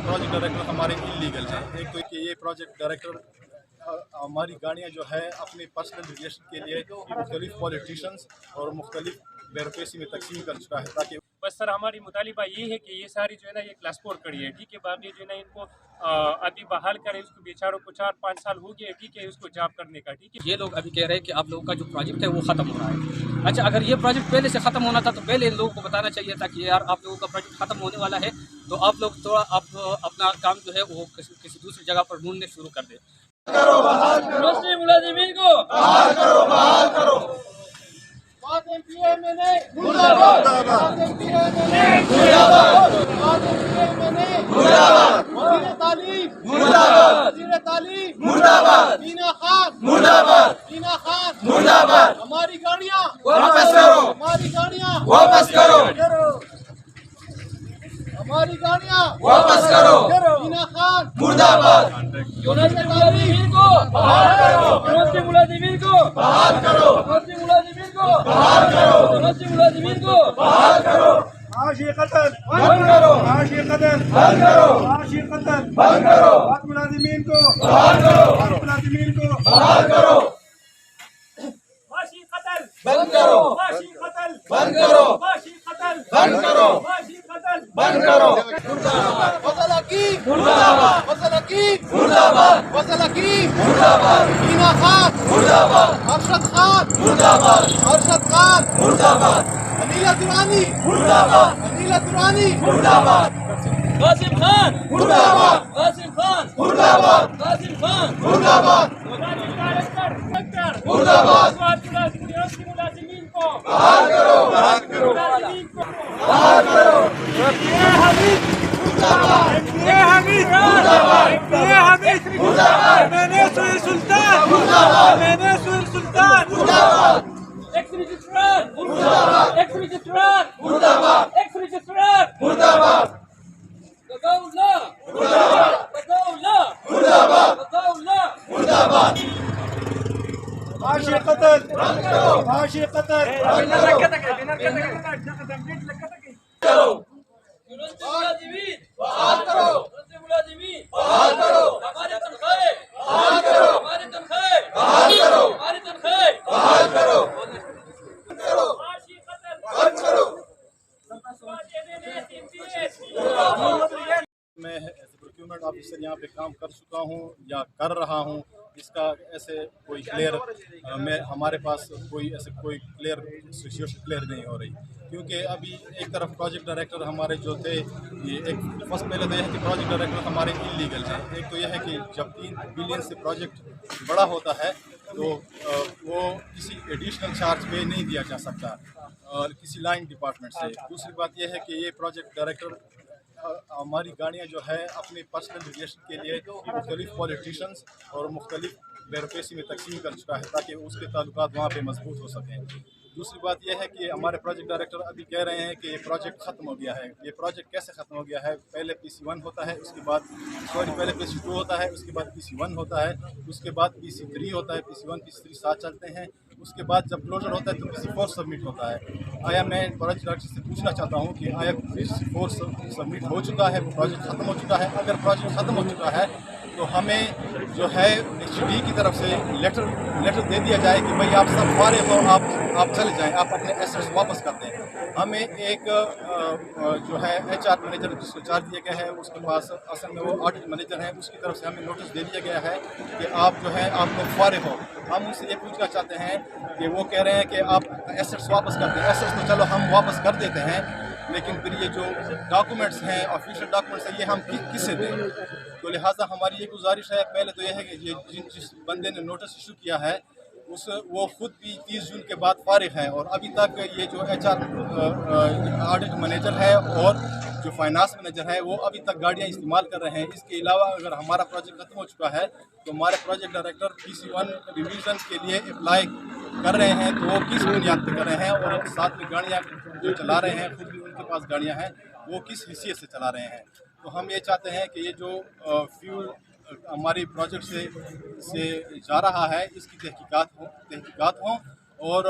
Project director हमारे illegal हैं। एक तो कि ये प्रोजेक्ट डायरेक्टर हमारी गाड़ियाँ जो है अपने पर्सनल रिलेशन के लिए मुख्तलिफ पॉलिटिशियंस और मुख्तलिफ ब्यूरोक्रेसी में तकसीम कर चुका है, ताकि बस सर हमारी मुतालिबा ये है कि ये सारी जो है ना ये क्लास 4 कड़ी है, ठीक है। बाकी जो है ना इनको अभी बहाल करें, इसको बेचारों को 4-5 साल हो गए, ठीक है, इसको जॉब करने का, ठीक है। ये लोग अभी कह रहे हैं कि आप लोगों का जो प्रोजेक्ट है वो ख़त्म हो रहा है। अच्छा, अगर ये प्रोजेक्ट पहले से ख़त्म होना था तो पहले इन लोगों को बताना चाहिए था कि यार आप लोगों का प्रोजेक्ट ख़त्म होने वाला है, तो आप लोग थोड़ा अपना काम जो है वो किसी दूसरी जगह पर ढूंढने शुरू कर दें। मुस्लिम मुलाजिमीन को बहाल करो, बहाल करो। हमारी गाड़ियाँ वापस करो, हमारी गाड़ियाँ वापस करो, हमारी गाड़ियाँ वापस करो। मीना खान मुर्दाबाद। मुलाजिमीन को बहाल करो, मुस्लिम मुलाजिमीन को बहाल करो, मुस्लिम मुलाजिमीन को बहाल करो, मुस्लिम मुलाजिमीन को बहाल करो। आशी कत्ल बंद करो, आशी कत्ल बंद करो, आशी कत्ल बंद करो, मुलाजिमीन को बहाल करो, मुलाजिमीन को बहाल करो, फांसी कत्ल बंद करो, फांसी कत्ल बंद करो, फांसी कत्ल बंद करो, फांसी कत्ल बंद करो। वसला की मुर्दाबाद, वसला की मुर्दाबाद, वसला की मुर्दाबाद। मीना खान मुर्दाबाद, अरशद खान मुर्दाबाद, अरशद खान मुर्दाबाद, अनीला दुरानी मुर्दाबाद, अनीला दुरानी मुर्दाबाद, कासिम खान मुर्दाबाद, कासिम खान मुर्दाबाद, कासिम खान मुर्दाबाद, मुर्दाबाद। मुलाजिमीन को बहाल करो, बहाल करो, मुलाजिमीन को बहाल करो। मैंने सुई सुल्तान मुर्दाबाद, मैंने सुई सुल्तान मुर्दाबाद, एक्स रजिस्ट्रार मुर्दाबाद, एक्स रजिस्ट्रार मुर्दाबाद, एक्स रजिस्ट्रार मुर्दाबाद, बगाउल्ला बगाउल्ला मुर्दाबाद, बगाउल्ला मुर्दाबाद। फांसी कत्ल बंद करो, फांसी कत्ल मुलाजिमीन बहाल करो, मुलाजिमीन बहाल करो, हमारी तनख्वाहें बहाल करो, हमारी तनख्वाहें बहाल करो, हमारी तनख्वाहें बहाल करो, करो, फांसी कत्ल बंद करो। मैं प्रोक्यूरमेंट ऑफिसर यहाँ पे काम कर चुका हूँ या कर रहा हूँ। इसका ऐसे कोई क्लियर मैं हमारे पास कोई क्लियर सिचुएशन क्लियर नहीं हो रही, क्योंकि अभी एक तरफ प्रोजेक्ट डायरेक्टर हमारे जो थे, ये एक फर्स्ट पहले तो यह है कि प्रोजेक्ट डायरेक्टर हमारे इलीगल हैं। एक तो यह है कि जब 3 बिलियन से प्रोजेक्ट बड़ा होता है तो वो किसी एडिशनल चार्ज पे नहीं दिया जा सकता और किसी लाइन डिपार्टमेंट से। दूसरी बात यह है कि ये प्रोजेक्ट डायरेक्टर हमारी गाड़ियाँ जो है अपने पर्सनल रिलेशन के लिए मुख्तलिफ पॉलिटिशियंस और मुख्तलिफ ब्यूरोक्रेसी में तकसीम कर चुका है, ताकि उसके ताल्लुकात वहाँ पे मजबूत हो सकें। दूसरी बात यह है कि हमारे प्रोजेक्ट डायरेक्टर अभी कह रहे हैं कि ये प्रोजेक्ट ख़त्म हो गया है। ये प्रोजेक्ट कैसे ख़त्म हो गया है? पहले PC1 होता है, उसके बाद पहले PC2 होता है, उसके बाद PC1 होता है, उसके बाद PC3 होता है, PC1 PC3 साथ चलते हैं। उसके बाद जब क्लोजर होता है तो PC4 सबमिट होता है। आया मैं प्रोजेक्ट डायरेक्टर से पूछना चाहता हूँ कि आया PC4 सबमिट हो चुका है, प्रोजेक्ट ख़त्म हो चुका है? अगर प्रोजेक्ट ख़त्म हो चुका है तो हमें जो है HDD की तरफ से लेटर दे दिया जाए कि भाई आप सब फारिग हो, आप चले जाएं, आप अपने एसेट्स वापस कर दें। हमें एक जो है HR मैनेजर जिसको चार्ज दिया गया है, उसके पास असल में वो ऑडिट मैनेजर है, उसकी तरफ से हमें नोटिस दे दिया गया है कि आप जो है आप लोग फारिग हो। हम उनसे ये पूछना चाहते हैं कि वो कह रहे हैं कि आप एसेट्स वापस कर दें। एसेट्स तो चलो हम वापस कर देते हैं, लेकिन फिर ये जो डॉक्यूमेंट्स हैं, ऑफिशियल डॉक्यूमेंट्स हैं, ये हम किससे दें? तो लिहाजा हमारी ये गुजारिश है, पहले तो यह है कि ये जिस बंदे ने नोटिस इशू किया है वो खुद भी 30 जून के बाद फारिग है और अभी तक ये जो HR ऑडिट मैनेजर है और जो फाइनेंस मैनेजर है वो अभी तक गाड़ियाँ इस्तेमाल कर रहे हैं। इसके अलावा अगर हमारा प्रोजेक्ट खत्म हो चुका है तो हमारे प्रोजेक्ट डायरेक्टर PC1 रिवीजन के लिए अप्लाई कर रहे हैं, तो वो किस बुनियाद पर कर रहे हैं और साथ में गाड़ियाँ जो चला रहे हैं, खुद भी उनके पास गाड़ियाँ हैं, वो किस हैसियत से चला रहे हैं। तो हम ये चाहते हैं कि ये जो फ्यूल हमारी प्रोजेक्ट से जा रहा है इसकी तहकीकात हो اور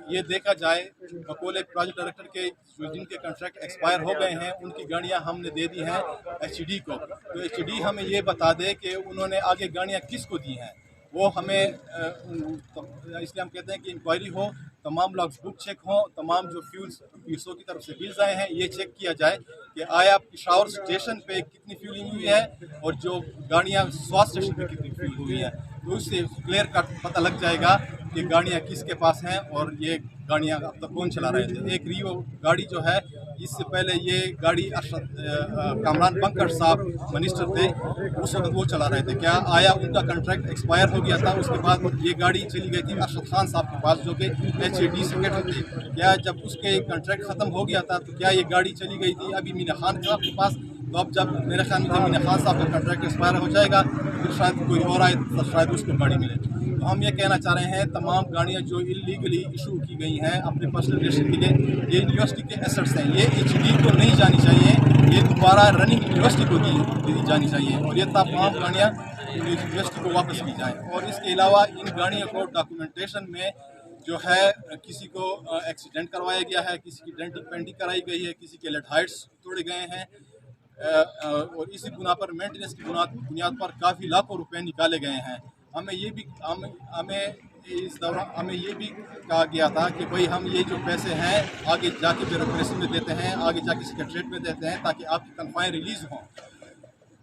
یہ دیکھا جائے بقول پروجیکٹ ڈائریکٹر کے جن کے کنٹریکٹ ایکسپائر ہو گئے ہیں ان کی گاڑیاں ہم نے دے دی ہیں ایچ ڈی کو، تو ایچ ڈی ہمیں یہ بتا دے کہ انہوں نے آگے گاڑیاں کس کو دی ہیں، وہ ہمیں اس لیے ہم کہتے ہیں کہ انکوائری ہو، تمام لاگس بک چیک ہوں، تمام جو فیولز پی ایس او کی طرف سے بلز آئے ہیں یہ چیک کیا جائے کہ آیا پشاور اسٹیشن پہ کتنی فیولنگ ہوئی ہے اور جو گاڑیاں سوات اسٹیشن پہ کتنی فیول ہوئی ہیں، تو اس سے کلیئر کٹ پتہ لگ جائے گا کہ گاڑیاں کس کے پاس ہیں اور یہ گاڑیاں اب تک کون چلا رہے تھے۔ ایک ریو گاڑی جو ہے اس سے پہلے یہ گاڑی کامران بنکر صاحب منسٹر تھے، اس وقت وہ چلا رہے تھے، کیا آیا ان کا کنٹریکٹ ایکسپائر ہو گیا تھا، اس کے بعد یہ گاڑی چلی گئی تھی ارشد خان صاحب کے پاس جو کہ ایچ اے ڈی سیکرٹری تھے، کیا جب اس کے کنٹریکٹ ختم ہو گیا تھا تو کیا یہ گاڑی چلی گئی تھی ابھی مینا خان صاحب کے پاس، تو اب جب میرے خیال میں مینا خان صاحب کا کنٹریکٹ ایکسپائر ہو جائے گا پھر شاید کوئی اور آئے تو شاید اس کو گاڑی ملے۔ تو ہم یہ کہنا چاہ رہے ہیں تمام گاڑیاں جو انلیگلی ایشو کی گئی ہیں اپنے پرسنل ریلیشن کے لیے، یہ یونیورسٹی کے ایسٹس ہیں، یہ ایچ ڈی کو نہیں جانی چاہیے، یہ دوبارہ رننگ یونیورسٹی کو دی جانی چاہیے اور یہ تمام گاڑیاں یونیورسٹی کو واپس کی جائیں۔ اور اس کے علاوہ ان گاڑیوں کو ڈاکومنٹیشن میں جو ہے کسی کو ایکسیڈنٹ کروایا گیا ہے، کسی کی ڈینٹنگ پینٹنگ کرائی گئی ہے، کسی کے لیڈ ہائٹس توڑے گئے ہیں اور اسی بنا پر مینٹیننس کی بنیاد پر کافی لاکھوں روپے نکالے گئے ہیں۔ ہمیں یہ بھی اس دوران ہمیں یہ بھی کہا گیا تھا کہ بھئی ہم یہ جو پیسے ہیں آگے جا کے بیوروکریسی میں دیتے ہیں، آگے جا کے سیکریٹریٹ میں دیتے ہیں تاکہ آپ کی تنخواہیں ریلیز ہوں۔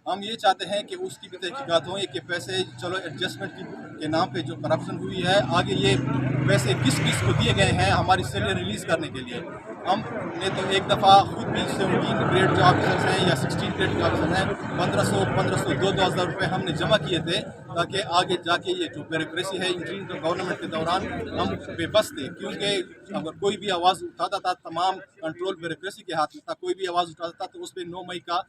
ہم یہ چاہتے ہیں کہ اس کی بھی تحقیقات ہوں، یہ کہ پیسے چلو ایڈجسٹمنٹ کے نام پہ جو کرپشن ہوئی ہے آگے یہ پیسے کس کو دیے گئے ہیں ہماری سیلری ریلیز کرنے کے لیے۔ ہم نے تو ایک دفعہ خود بھی 17 گریڈ جو آفیسرز ہیں یا 16 گریڈ جو آفیسرز ہیں 1500 2,000 روپے ہم نے جمع کیے تھے تاکہ آگے جا کے یہ جو بیوروکریسی ہے انٹرین گورنمنٹ کے دوران ہم بے بس تھے، کیونکہ اگر کوئی بھی آواز اٹھاتا تھا تمام کنٹرول بیوروکریسی کے ہاتھ میں تھا، کوئی بھی آواز اٹھاتا تھا تو اس پہ 9 مئی کا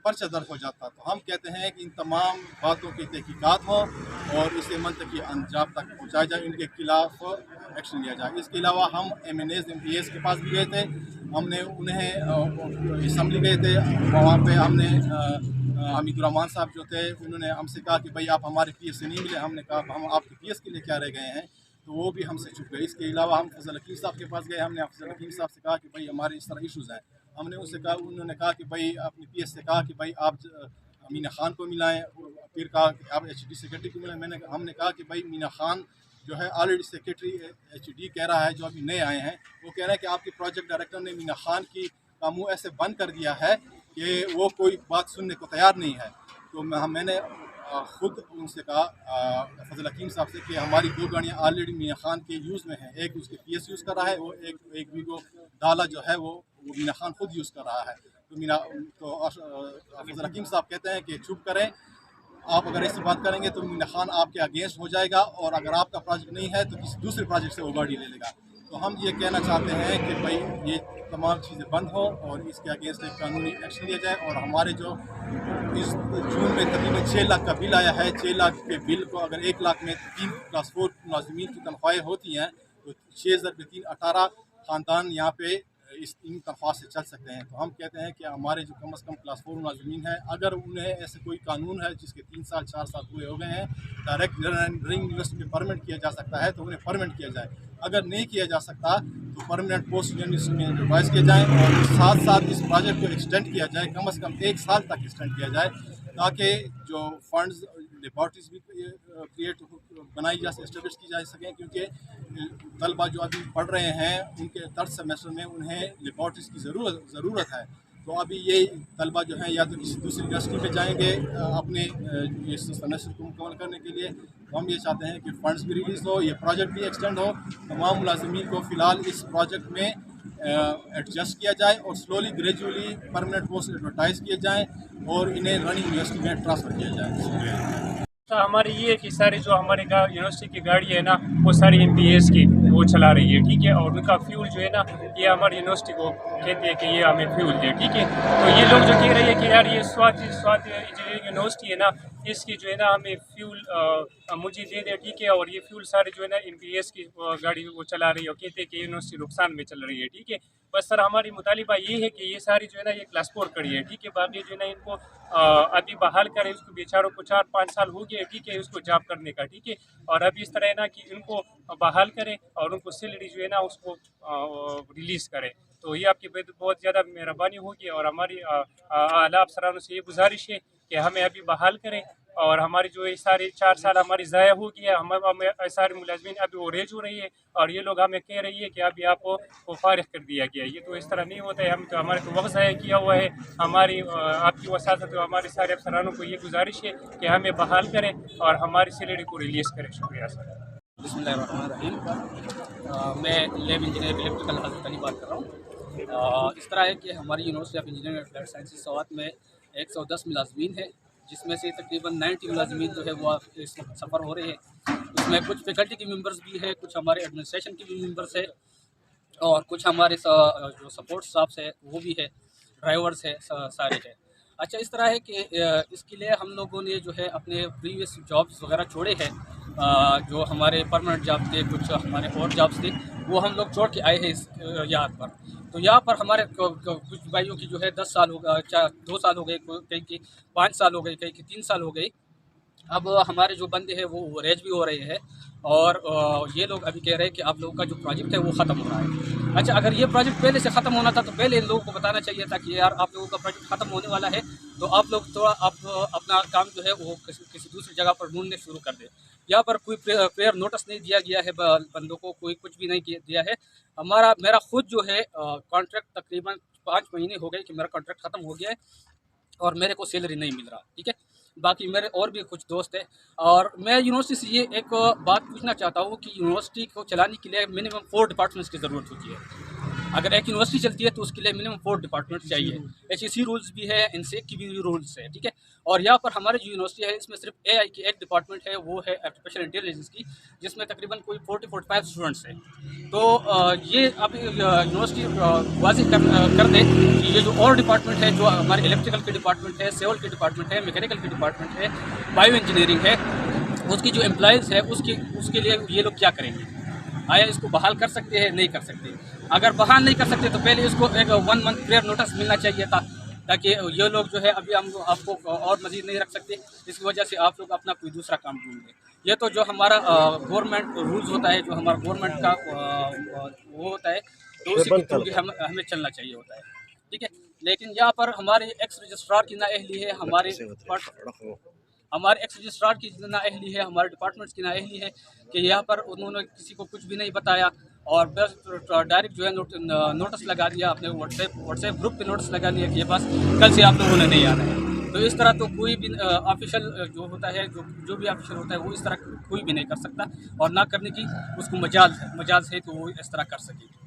پرچہ درج ہو جاتا۔ تو ہم کہتے ہیں کہ ان تمام باتوں کی تحقیقات ہوں اور اسے منطقی انجام تک پہنچایا جائے، ان کے خلاف ایکشن لیا جائے۔ اس کے علاوہ ہم MNAs کے پاس بھی گئے تھے، ہم نے انہیں اسمبلی گئے تھے، وہاں پہ ہم نے حمید الرحمان صاحب جو تھے انہوں نے ہم سے کہا کہ بھائی آپ ہمارے پی ایس سے نہیں ملے، ہم نے کہا ہم آپ کے پی ایس کے لیے کیا رہ گئے ہیں، تو وہ بھی ہم سے چھپ گئے۔ اس کے علاوہ ہم فضل حکیم صاحب کے پاس گئے، ہم نے فضل حکیم صاحب سے کہا کہ بھائی ہمارے اس طرح ایشوز ہیں، ہم نے ان سے کہا، انہوں نے کہا کہ بھائی اپنے پی ایس سے کہا کہ بھائی آپ مینا خان کو ملائیں، پھر کہا کہ آپ ایچ ڈی سیکرٹری کو ملائیں۔ ہم نے کہا کہ بھائی مینا خان جو ہے آلریڈی سیکرٹری ایچ ڈی کہہ رہا ہے، جو ابھی نئے آئے ہیں وہ کہہ رہے ہیں کہ آپ کے پروجیکٹ ڈائریکٹر نے مینا خان کی کا منہ ایسے بند کر دیا ہے کہ وہ کوئی بات سننے کو تیار نہیں ہے۔ تو میں نے خود ان سے کہا فضل حکیم صاحب سے کہ ہماری 2 گاڑیاں آلریڈی مینا خان کے یوز میں ہیں، ایک اس کے پی ایس یوز کر رہا ہے، وہ ایک ویگو ڈالا جو ہے وہ مینا خان خود یوز کر رہا ہے۔ تو فضل حکیم صاحب کہتے ہیں کہ چپ کریں، آپ اگر ایسی بات کریں گے تو مینا خان آپ کے اگینسٹ ہو جائے گا اور اگر آپ کا پروجیکٹ نہیں ہے تو کسی دوسرے پروجیکٹ سے وہ گاڑی لے لے گا۔ تو ہم یہ کہنا چاہتے ہیں کہ بھائی یہ تمام چیزیں بند ہوں اور اس کے اگینسٹ ایک قانونی ایکشن لیا جائے، اور ہمارے جو اس جون میں تقریباً 6 لاکھ کا بل آیا ہے، 6 لاکھ کے بل کو اگر 1 لاکھ میں 3 کلاس 4 ملازمین کی تنخواہیں ہوتی ہیں تو 6,000 18 خاندان یہاں پہ ان تنخواہ سے چل سکتے ہیں۔ تو ہم کہتے ہیں کہ ہمارے جو کم از کم کلاس 4 ملازمین ہیں، اگر انہیں ایسے کوئی قانون ہے جس کے 3 سال 4 سال پورے ہو گئے ہیں، ڈائریکٹ رننگ یونیورسٹی میں پرمنٹ کیا جا سکتا ہے تو انہیں پرمنٹ کیا جائے، اگر نہیں کیا جا سکتا تو پرمنٹ پوسٹ یونیورسٹی میں ریوائز کیے جائیں اور ساتھ ساتھ اس پروجیکٹ کو ایکسٹینڈ کیا جائے، کم از کم 1 سال تک ایکسٹینڈ کیا جائے تاکہ جو فنڈز لیبارٹریز بھی کریٹ بنائی جا سکے، اسٹیبلش کی جا سکیں، کیونکہ طلبہ جو ابھی پڑھ رہے ہیں ان کے 3rd سیمسٹر میں انہیں لیبارٹریز کی ضرورت ہے۔ تو ابھی یہ طلبہ جو ہیں یا تو کسی دوسری یونیورسٹی میں جائیں گے اپنے اس سیمسٹر کو مکمل کرنے کے لیے، تو ہم یہ چاہتے ہیں کہ فنڈز بھی ریلیز ہو، یہ پروجیکٹ بھی ایکسٹینڈ ہو، تمام ملازمین کو فی الحال اس پروجیکٹ میں ایڈجسٹ کیا جائے اور slowly gradually permanent post advertise کیے جائیں اور انہیں رننگ یونیورسٹی میں ٹرانسفر کیا جائے۔ ہماری یہ ہے کہ ساری جو ہمارے یونیورسٹی کی گاڑی ہے نا وہ ساری MPAs کی وہ چلا رہی ہے، ٹھیک ہے، اور ان کا فیول جو ہے نا یہ ہماری یونیورسٹی کو کہتے ہیں کہ یہ ہمیں فیول دے، ٹھیک ہے۔ تو یہ لوگ جو کہہ رہے ہیں کہ یار یہ سوات انجینئرنگ یونیورسٹی ہے نا इसकी जो है ना हमें फ्यूल मुझे दे दे, ठीक है। और ये फ्यूल सारे जो है ना MPS की गाड़ी वो चला रही है और कहते हैं कि यूनिवर्सिटी नुकसान में चल रही है, ठीक है। बस सर हमारी मुतालिबा ये है कि ये सारी जो है ना ये क्लास 4 कड़ी है, ठीक है। बाकी जो है ना इनको अभी बहाल करें, उसको बेचारों को 4-5 साल हो गए, ठीक है, उसको जॉब करने का, ठीक है। और अभी इस तरह है ना कि इनको बहाल करें और उनको सैलरी जो है ना उसको रिलीज़ करें। तो ये आपकी बहुत ज़्यादा मेहरबानी होगी और हमारी आला अफसरानों से ये गुजारिश है कि हमें अभी बहाल करें और हमारी जो ये सारे 4 साल हमारी ज़ाया हो गया, हमें सारे मुलाजमीन अभी वो रेज हो रही है और ये लोग हमें कह रही है कि अभी आपको वो फारिग कर दिया गया। ये तो इस तरह नहीं होता है, हम तो हमारे तो वक्त ज़ाया किया हुआ है। हमारी आपकी वसात हमारे सारे अफसरानों को ये गुजारिश है कि हमें बहाल करें और हमारी सैलरी को रिलीज़ करें। शुक्रिया सर। बिस्मिल्लाहिर्रहमानिर्रहीम। मैं लैब इंजीनियर इलेक्ट्रिकल हज़रत अली बात कर रहा हूँ। इस तरह है कि हमारी university of engineering and applied sciences Swat में 110 मुलाजमीन है, जिसमें से तकरीबन 90 मुलाजमीन जो है वो इस वक्त सफ़र हो रहे हैं। उसमें कुछ फैकल्टी के मेंबर्स भी है, कुछ हमारे एडमिनिस्ट्रेशन के भी मेंबर्स है और कुछ हमारे जो सपोर्ट स्टाफ्स है वो भी है, ड्राइवर्स है, सारे है। अच्छा, इस तरह है कि इसके लिए हम लोगों ने जो है अपने प्रीवियस जॉब्स वगैरह छोड़े हैं, जो हमारे परमानेंट जॉब थे, कुछ हमारे और जॉब्स थे, वो हम लोग छोड़ के आए हैं इस यहाँ पर। तो यहाँ पर हमारे कुछ भाइयों की जो है 10 साल हो गए, 2 साल हो गए, कहीं की 5 साल हो गए, कहीं की 3 साल हो गए। अब हमारे जो बंदे हैं वो रेज भी हो रहे हैं और ये लोग अभी कह रहे हैं कि आप लोगों का जो प्रोजेक्ट है वो ख़त्म हो रहा है। अच्छा, अगर ये प्रोजेक्ट पहले से ख़त्म होना था तो पहले इन लोगों को बताना चाहिए था कि यार आप लोगों का प्रोजेक्ट ख़त्म होने वाला है, तो आप लोग थोड़ा अपना काम जो है वो किसी दूसरी जगह पर ढूंढने शुरू कर दें। यहाँ पर कोई प्रेयर नोटिस नहीं दिया गया है बंदों को, कोई कुछ भी नहीं दिया है। मेरा खुद जो है कॉन्ट्रैक्ट तकरीबन 5 महीने हो गए कि मेरा कॉन्ट्रैक्ट ख़त्म हो गया है और मेरे को सैलरी नहीं मिल रहा, ठीक है। बाकी मेरे और भी कुछ दोस्त हैं और मैं यूनिवर्सिटी से ये एक बात पूछना चाहता हूँ कि यूनिवर्सिटी को चलाने के लिए मिनिमम 4 डिपार्टमेंट्स की ज़रूरत होती है। अगर एक यूनिवर्सिटी चलती है तो उसके लिए मिनिमम 4 डिपार्टमेंट चाहिए। HEC रूल्स भी है, इनसेक की भी रूल्स है, ठीक है। और यहाँ पर हमारी जो यूनिवर्सिटी है इसमें सिर्फ AI की एक डिपार्टमेंट है, वो है आर्टिफिशियल इंटेलिजेंस की, जिसमें तकरीबन कोई 40-45 स्टूडेंट्स हैं। तो ये अभी यूनिवर्सिटी वाज़ेह कर दे कि ये जो और डिपार्टमेंट है, जो हमारे इलेक्ट्रिकल के डिपार्टमेंट है, सिविल के डिपार्टमेंट है, मैकेनिकल के डिपार्टमेंट है, बायो इंजीनियरिंग है, उसकी जो एम्प्लॉयज़ है उसके लिए ये लोग क्या करेंगे? आया इसको बहाल कर सकते हैं? नहीं कर सकते। अगर बहाल नहीं कर सकते तो पहले इसको एक 1 मंथ प्रेयर नोटिस मिलना चाहिए था, ताकि ये लोग जो है अभी हम आपको और मज़ीद नहीं रख सकते, इसकी वजह से आप लोग अपना कोई दूसरा काम ढूंढ लें। ये तो जो हमारा गवर्नमेंट रूल्स होता है, जो हमारा गवर्नमेंट का वो होता है, तो उसी के थ्रू हमें चलना चाहिए होता है, ठीक है। लेकिन यहाँ पर हमारे एक्स रजिस्ट्रार की नाअहली है, हमारे एक्स रजिस्ट्रार की नाअहली है, हमारे डिपार्टमेंट्स की नाअहली है कि यहाँ पर उन्होंने किसी को कुछ भी नहीं बताया और बस डायरेक्ट जो है नोटिस लगा दिया, अपने व्हाट्सएप ग्रुप पे नोटिस लगा दिया कि ये बस कल से आप लोगों ने नहीं आना है। तो इस तरह तो कोई भी ऑफिशियल जो होता है, जो भी ऑफिशियल होता है वो इस तरह कोई भी नहीं कर सकता और ना करने की उसको मजाज है तो वो इस तरह कर सके।